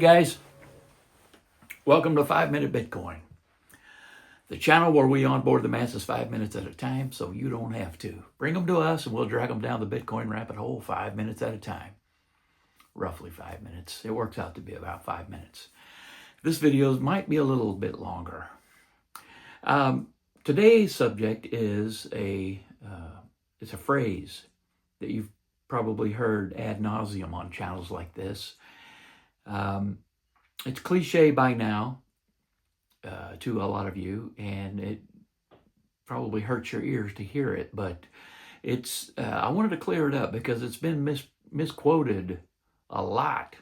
guys, welcome to 5 Minute Bitcoin, the channel where we onboard the masses 5 minutes at a time so you don't have to. Bring them to us and we'll drag them down the Bitcoin rabbit hole 5 minutes at a time. Roughly 5 minutes. It works out to be about 5 minutes. This video might be a little bit longer. Today's subject is it's a phrase that you've probably heard ad nauseam on channels like this. It's cliche by now to a lot of you, and it probably hurts your ears to hear it, but it's I wanted to clear it up because it's been misquoted a lot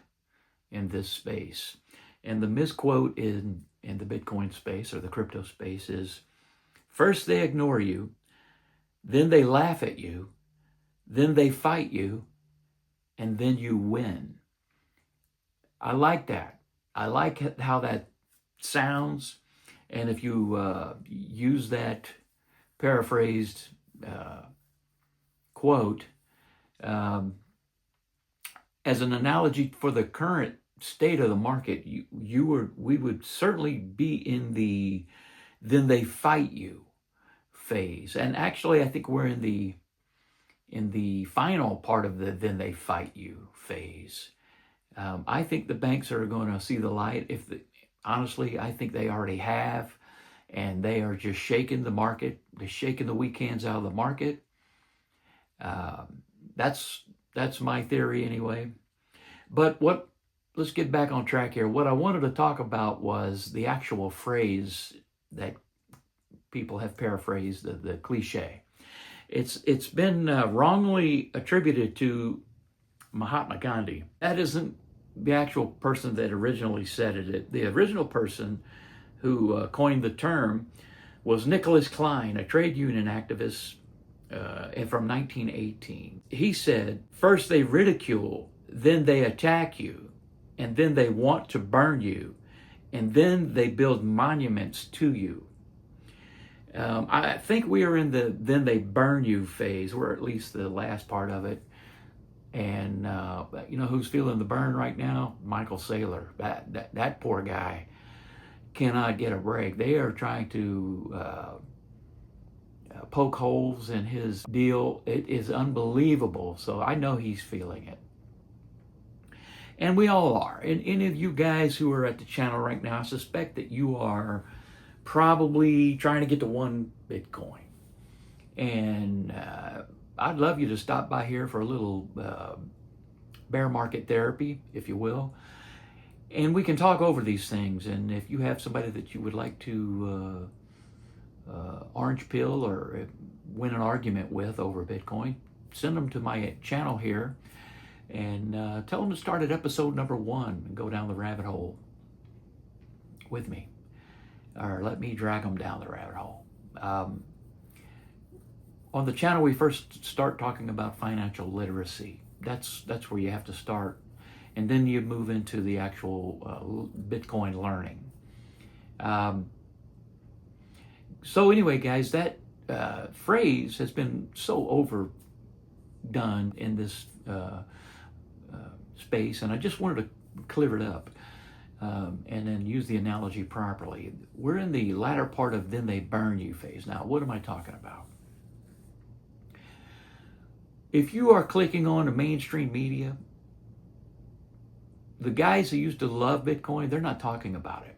in this space. And the misquote in the Bitcoin space or the crypto space is, first they ignore you, then they laugh at you, then they fight you, and then you win. I like that. I like how that sounds. And if you use that paraphrased quote as an analogy for the current state of the market, we would certainly be in the then they fight you phase. And actually, I think we're in the final part of the then they fight you phase. I think the banks are going to see the light. Honestly, I think they already have, and they are just shaking the market. They're shaking the weak hands out of the market. That's my theory anyway. But let's get back on track here. What I wanted to talk about was the actual phrase that people have paraphrased, the cliche. It's been wrongly attributed to Mahatma Gandhi. That isn't the actual person that originally said it. The original person who coined the term was Nicholas Klein, a trade union activist from 1918. He said, first they ridicule, then they attack you, and then they want to burn you, and then they build monuments to you. I think we are in the then they burn you phase, or at least the last part of it. And you know who's feeling the burn right now? Michael Saylor. That poor guy cannot get a break. They are trying to poke holes in his deal. It is unbelievable. So I know he's feeling it. And we all are. And any of you guys who are at the channel right now, I suspect that you are probably trying to get to 1 Bitcoin. And I'd love you to stop by here for a little bear market therapy, if you will. And we can talk over these things. And if you have somebody that you would like to orange pill or win an argument with over Bitcoin, send them to my channel here and tell them to start at episode number 1 and go down the rabbit hole with me. Or let me drag them down the rabbit hole. On the channel, we first start talking about financial literacy. That's where you have to start. And then you move into the actual Bitcoin learning. So anyway, guys, that phrase has been so overdone in this space, and I just wanted to clear it up and then use the analogy properly. We're in the latter part of then they burn you phase. Now, what am I talking about? If you are clicking on the mainstream media, the guys who used to love Bitcoin, they're not talking about it.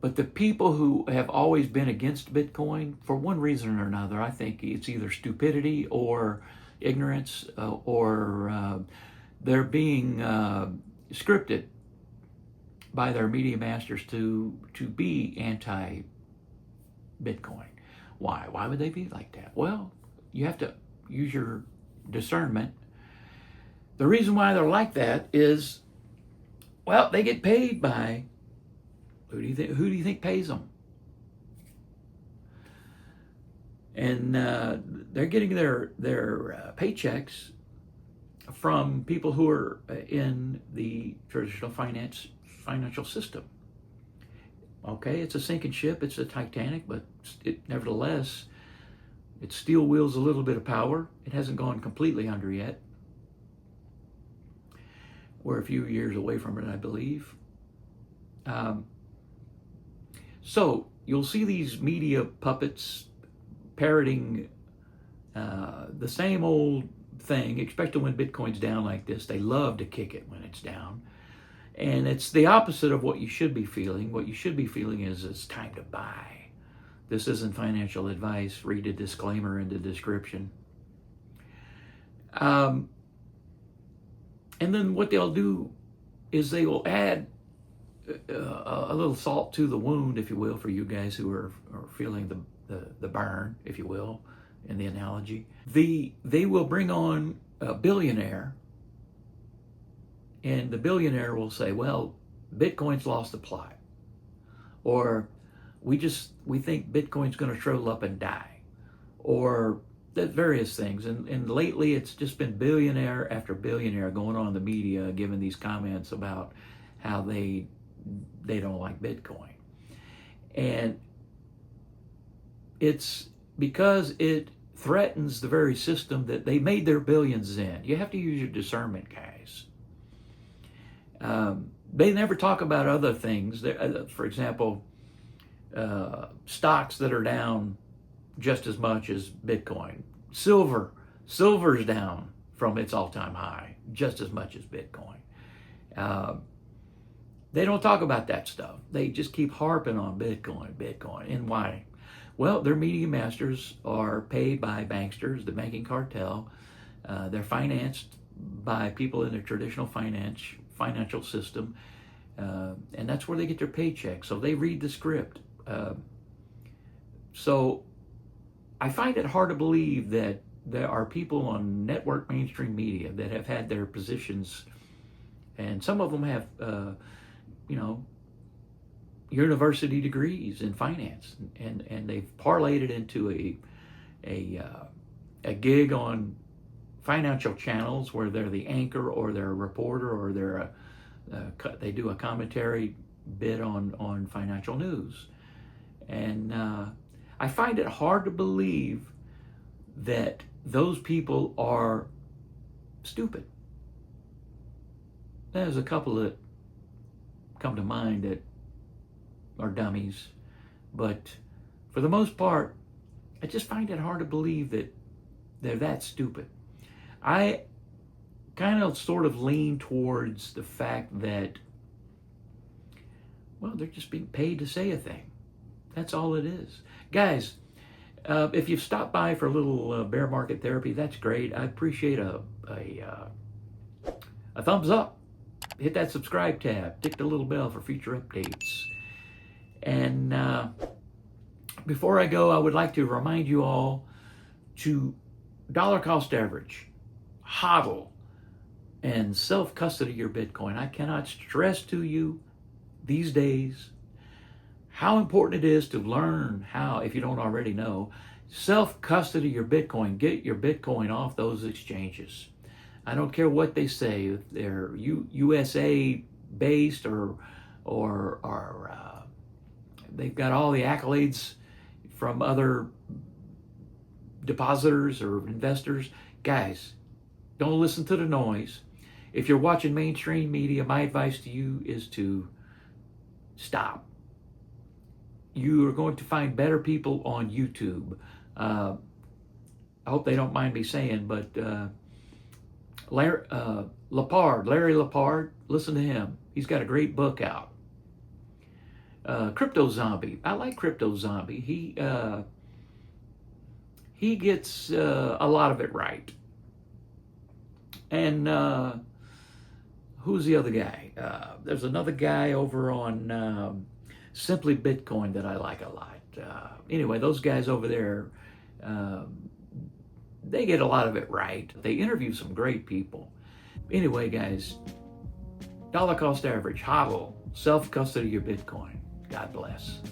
But the people who have always been against Bitcoin, for one reason or another, I think it's either stupidity or ignorance or they're being scripted by their media masters to be anti-Bitcoin. Why? Why would they be like that? Well, you have to use your discernment. The reason why they're like that is, well, they get paid by who do you think pays them? And they're getting their paychecks from people who are in the traditional financial system. Okay, it's a sinking ship, it's a Titanic, but nevertheless, it still wields a little bit of power. It hasn't gone completely under yet. We're a few years away from it, I believe. So you'll see these media puppets parroting the same old thing, especially when Bitcoin's down like this. They love to kick it when it's down. And it's the opposite of what you should be feeling. What you should be feeling is it's time to buy. This isn't financial advice. Read a disclaimer in the description. And then what they'll do is they will add a little salt to the wound, if you will, for you guys who are feeling the burn, if you will, in the analogy. They will bring on a billionaire, and the billionaire will say, well, Bitcoin's lost the plot. Or we think Bitcoin's going to shrivel up and die. Or various things. And lately it's just been billionaire after billionaire going on in the media giving these comments about how they don't like Bitcoin. And it's because it threatens the very system that they made their billions in. You have to use your discernment, guys. They never talk about other things. For example, stocks that are down just as much as Bitcoin. Silver's down from its all-time high just as much as Bitcoin. They don't talk about that stuff. They just keep harping on Bitcoin. And why? Well, their media masters are paid by banksters, the banking cartel. They're financed by people in the traditional financial system. And that's where they get their paycheck. So they read the script. So I find it hard to believe that there are people on network mainstream media that have had their positions, and some of them have, university degrees in finance, and they've parlayed it into a gig on financial channels where they're the anchor or they're a reporter or they do a commentary bit on financial news. And I find it hard to believe that those people are stupid. There's a couple that come to mind that are dummies, but for the most part, I just find it hard to believe that they're that stupid. I kind of sort of lean towards the fact that, well, they're just being paid to say a thing. That's all it is. Guys, if you've stopped by for a little bear market therapy, that's great. I appreciate a thumbs up. Hit that subscribe tab. Tick the little bell for future updates. And before I go, I would like to remind you all to dollar cost average, hodl, and self-custody your Bitcoin. I cannot stress to you these days how important it is to learn how, if you don't already know, self-custody your Bitcoin. Get your Bitcoin off those exchanges. I don't care what they say, if they're USA based or they've got all the accolades from other depositors or investors. Guys, don't listen to the noise. If you're watching mainstream media, my advice to you is to stop. You are going to find better people on YouTube. I hope they don't mind me saying, but Larry Lepard, listen to him. He's got a great book out. Crypto Zombie. I like Crypto Zombie. He gets a lot of it right. And who's the other guy? There's another guy over on Simply Bitcoin that I like a lot. Anyway, those guys over there, they get a lot of it right. They interview some great people. Anyway, guys, dollar cost average, hodl, self-custody your Bitcoin. God bless.